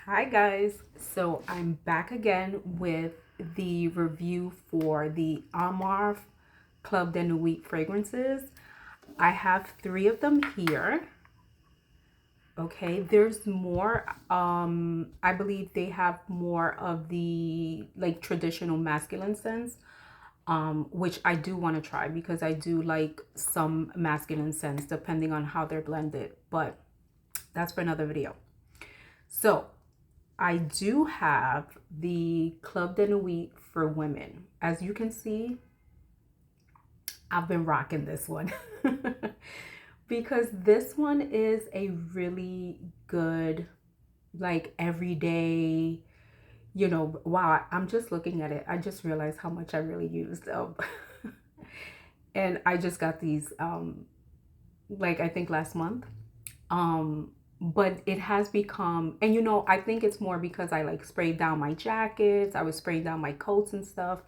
Hi guys, so I'm back again with the review for the Armaf Club de Nuit fragrances. I have three of them here. Okay, there's more. I believe they have more of the like traditional masculine scents, which I do want to try because I do like some masculine scents depending on how they're blended, but that's for another video. So I do have the Club de Nuit for women. As you can see, I've been rocking this one because this one is a really good, like everyday, wow, I'm just looking at it. I just realized how much I really used. And I just got these, like I think last month. But it has become, and I think it's more because I like sprayed down my jackets, I was spraying down my coats and stuff.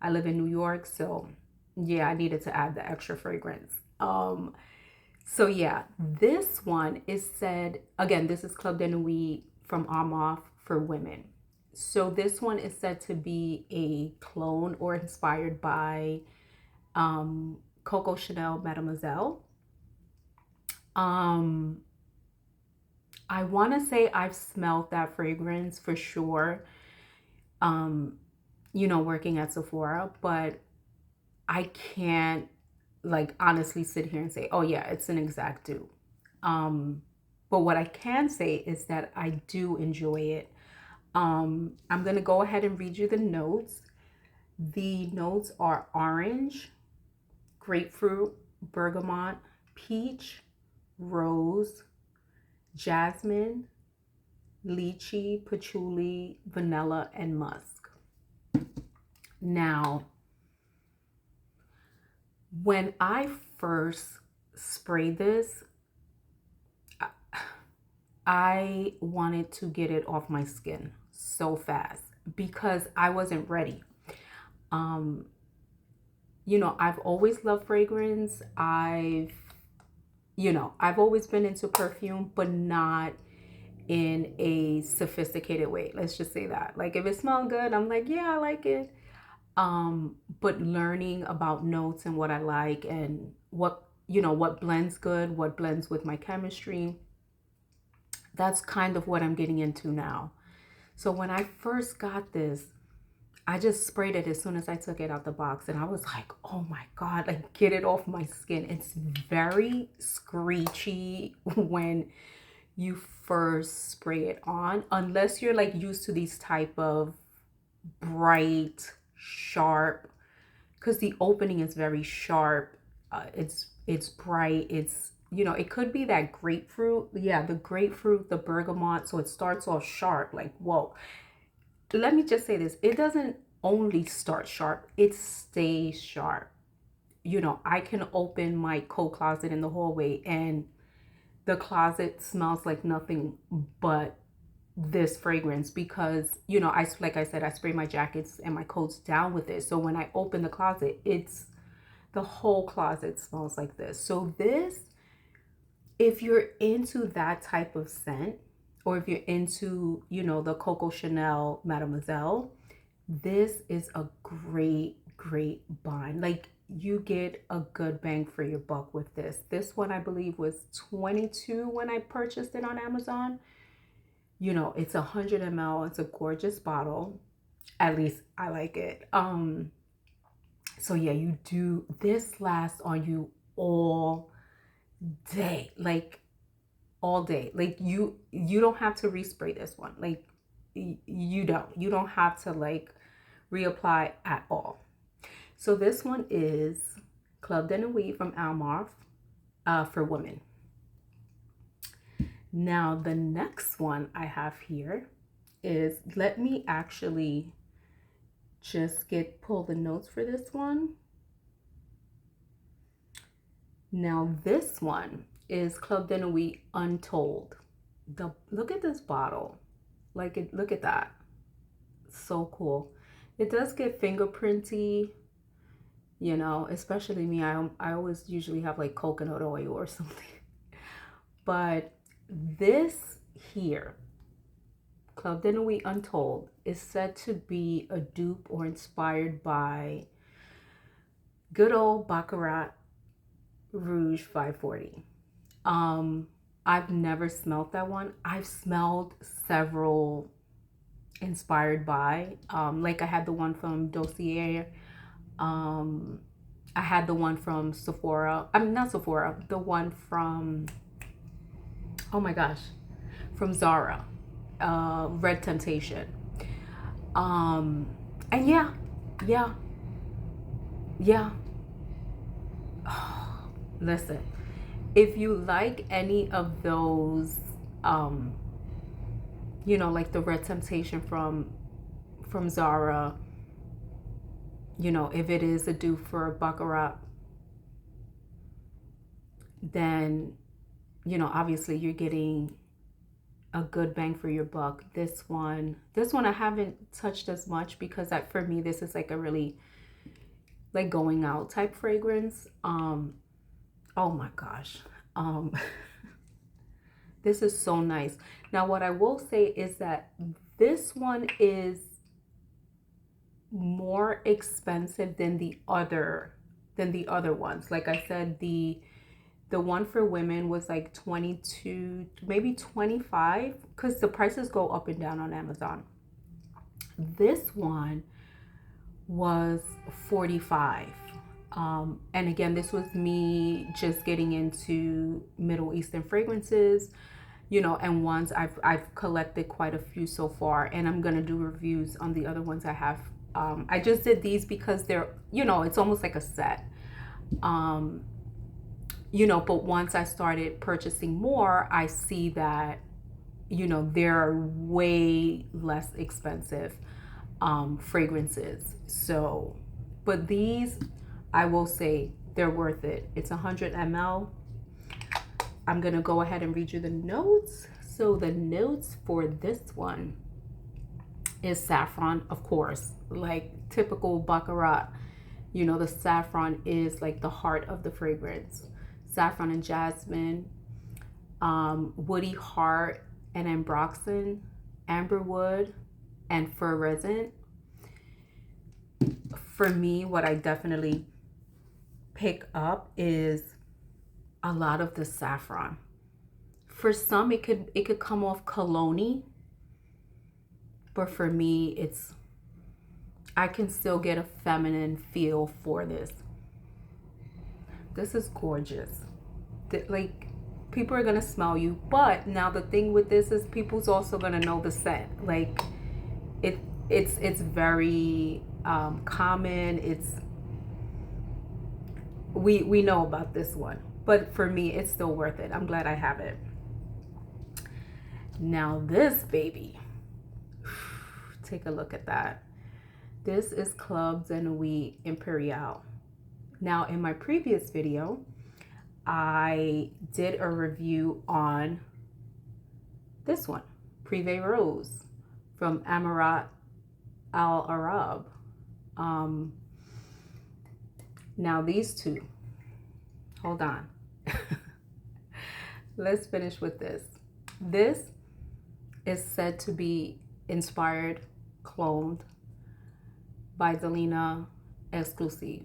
I live in New York, so yeah, I needed to add the extra fragrance. So yeah, this one is said, again, this is Club de Nuit from Armaf for women. So this one is said to be a clone or inspired by Coco Chanel Mademoiselle. Um, I want to say I've smelled that fragrance for sure, um, working at Sephora, but I can't like honestly sit here and say, oh yeah, it's an exact dupe. Um, but what I can say is that I do enjoy it. I'm going to go ahead and read you the notes. The notes are orange, grapefruit, bergamot, peach, rose, jasmine, lychee, patchouli, vanilla, and musk. Now, when I first sprayed this, I wanted to get it off my skin so fast because I wasn't ready. Um, I've always loved fragrance. I've always been into perfume, but not in a sophisticated way. Let's just say that. Like if it smells good, I'm like, yeah, I like it. But learning about notes and what I like and what blends good, what blends with my chemistry, that's kind of what I'm getting into now. So when I first got this, I just sprayed it as soon as I took it out the box and I was like, oh my God, like get it off my skin. It's very screechy when you first spray it on, unless you're like used to these type of bright, sharp, because the opening is very sharp. It's bright. It could be that grapefruit. Yeah, the grapefruit, the bergamot. So it starts off sharp, like whoa. Let me just say this: it doesn't only start sharp; it stays sharp. I can open my coat closet in the hallway, and the closet smells like nothing but this fragrance because I like I said I spray my jackets and my coats down with it, so when I open the closet, it's the whole closet smells like this. So this, if you're into that type of scent, or if you're into the Coco Chanel Mademoiselle, this is a great bind. Like you get a good bang for your buck with this one. I believe was 22 when I purchased it on Amazon. It's 100 ml. It's a gorgeous bottle. At least I like it. So yeah, you do this lasts on you all day. Like all day. Like you don't have to respray this one. Like you don't have to like reapply at all. So this one is Club de Nuit from Armaf for women. Now the next one I have here is, let me actually just pull the notes for this one. Now this one is Club de Nuit Untold. Look at this bottle. Look at that. So cool. It does get fingerprinty, especially me. I always usually have like coconut oil or something. But this here, Club de Nuit Untold is said to be a dupe or inspired by good old Baccarat Rouge 540. I've never smelled that one. I've smelled several inspired by. Like I had the one from Dossier. I had the one from Sephora. I mean, not Sephora. The one from, oh my gosh, from Zara. Red Temptation. And yeah. Listen, if you like any of those, like the Red Temptation from Zara, if it is a dupe for Baccarat, then, obviously you're getting a good bang for your buck. This one I haven't touched as much because for me, this is like a really like going out type fragrance. Oh my gosh. This is so nice. Now, what I will say is that this one is more expensive than the other ones. Like I said, the one for women was like 22, maybe 25, because the prices go up and down on Amazon. This one was 45. And again, this was me just getting into Middle Eastern fragrances, and ones I've collected quite a few so far, and I'm gonna do reviews on the other ones I have. I just did these because they're, it's almost like a set. But once I started purchasing more, I see that, they're way less expensive fragrances. So, but these, I will say, they're worth it. It's 100 ml. I'm going to go ahead and read you the notes. So the notes for this one is saffron, of course, like typical Baccarat. The saffron is like the heart of the fragrance. Saffron and jasmine, woody heart and ambroxan, amberwood, and fir resin. For me, what I definitely pick up is a lot of the saffron. For some, it could come off cologne-y, but for me, I can still get a feminine feel for this. This is gorgeous. Like, people are gonna smell you, but now the thing with this is people's also gonna know the scent. Like, it's very common. We know about this one, but for me, it's still worth it. I'm glad I have it. Now this baby, take a look at that. This is Club de Nuit Imperial. Now, in my previous video, I did a review on this one, Privé Rose from Amarat Al Arab. Now these two, hold on. Let's finish with this. This is said to be inspired, cloned by Delina Exclusive.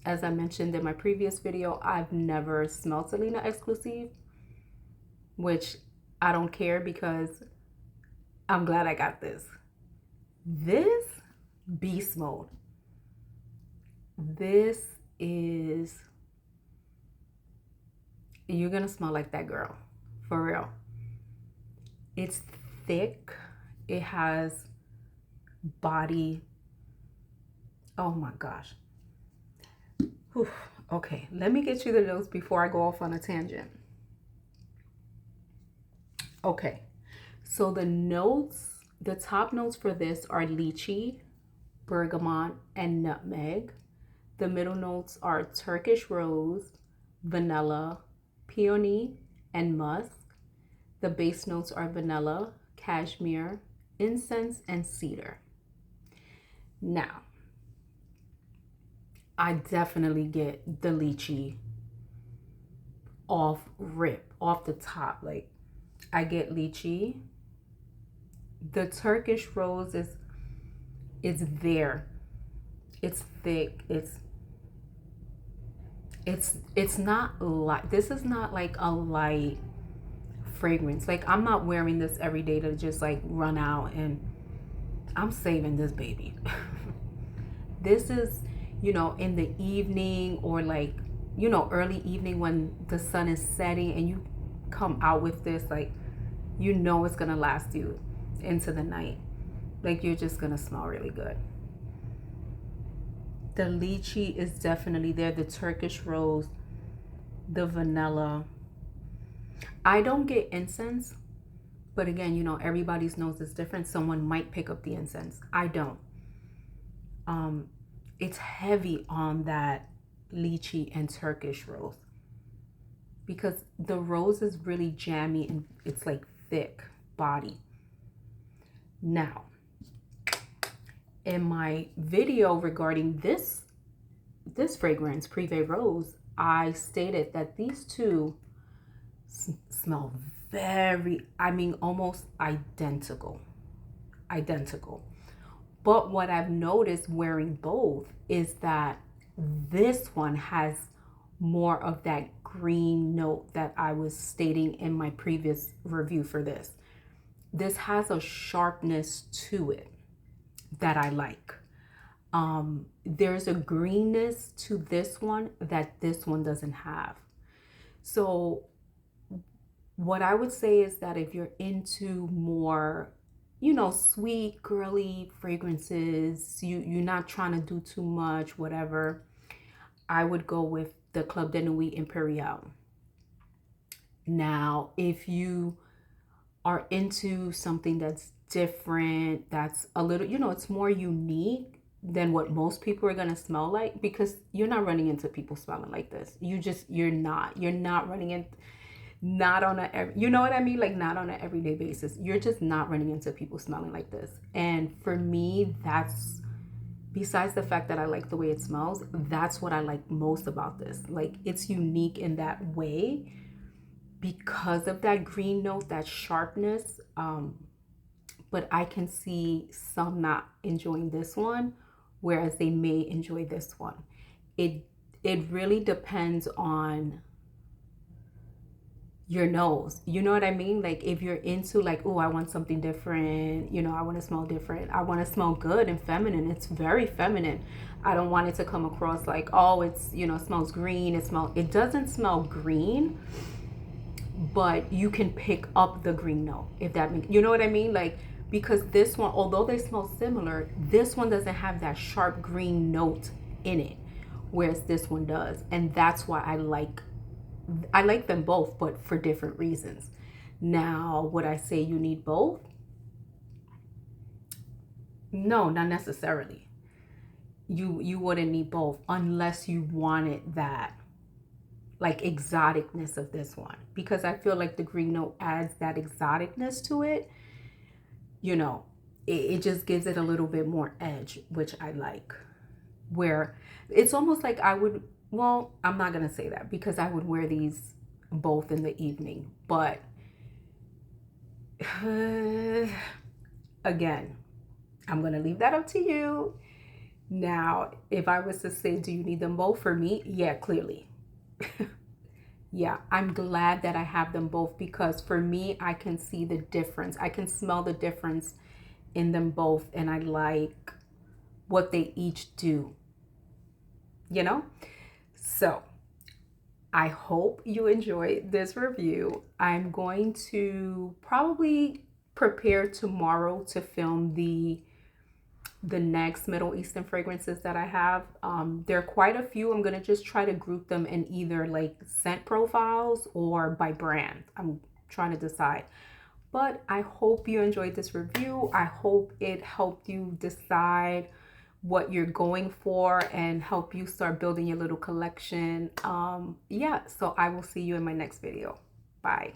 As I mentioned in my previous video, I've never smelled Delina Exclusive, which I don't care because I'm glad I got this. This beast mode. This is, you're gonna smell like that girl, for real. It's thick. It has body. Oh my gosh. Whew. Okay, let me get you the notes before I go off on a tangent. Okay, so the notes, the top notes for this are lychee, bergamot, and nutmeg. The middle notes are Turkish rose, vanilla, peony, and musk. The base notes are vanilla, cashmere, incense, and cedar. Now, I definitely get the lychee off the top. Like, I get lychee, The Turkish rose is there. It's thick. It's not light. This is not like a light fragrance. Like, I'm not wearing this every day to just like run out, and I'm saving this baby. This is, in the evening, or like, early evening when the sun is setting, and you come out with this, like, it's gonna last you into the night. Like, you're just gonna smell really good. The lychee is definitely there. The Turkish rose, the vanilla. I don't get incense, but again, everybody's nose is different. Someone might pick up the incense. I don't. It's heavy on that lychee and Turkish rose, because the rose is really jammy and it's like thick body. Now, in my video regarding this fragrance, Privé Rose, I stated that these two smell very, almost identical. But what I've noticed wearing both is that this one has more of that green note that I was stating in my previous review for this. This has a sharpness to it that I like. There's a greenness to this one that this one doesn't have. So what I would say is that if you're into more, sweet, girly fragrances, you're not trying to do too much, whatever, I would go with the Club de Nuit Imperial. Now, if you are into something that's different, that's a little, it's more unique than what most people are going to smell like, because you're not running into people smelling like this. You're not running in, not on a, you know what I mean? Like, not on an everyday basis. You're just not running into people smelling like this. And for me, that's, besides the fact that I like the way it smells, that's what I like most about this. Like, it's unique in that way because of that green note, that sharpness. But I can see some not enjoying this one, whereas they may enjoy this one. It really depends on your nose. You know what I mean? Like, if you're into like, oh, I want something different, I want to smell different. I want to smell good and feminine. It's very feminine. I don't want it to come across like, oh, it's, smells green. It doesn't smell green, but you can pick up the green note, if that makes, you know what I mean? Like, because this one, although they smell similar, this one doesn't have that sharp green note in it, whereas this one does. And that's why I like them both, but for different reasons. Now, would I say you need both? No, not necessarily. You wouldn't need both unless you wanted that like exoticness of this one, because I feel like the green note adds that exoticness to it. It just gives it a little bit more edge, which I like. Where it's almost like I would, well, I'm not going to say that, because I would wear these both in the evening. But again, I'm going to leave that up to you. Now, if I was to say, do you need them both? For me, yeah, clearly. Yeah, I'm glad that I have them both, because for me, I can see the difference. I can smell the difference in them both, and I like what they each do. So I hope you enjoyed this review. I'm going to probably prepare tomorrow to film the next Middle Eastern fragrances that I have. There are quite a few. I'm going to just try to group them in either like scent profiles or by brand. I'm trying to decide. But I hope you enjoyed this review. I hope it helped you decide what you're going for and help you start building your little collection. Yeah, so I will see you in my next video. Bye.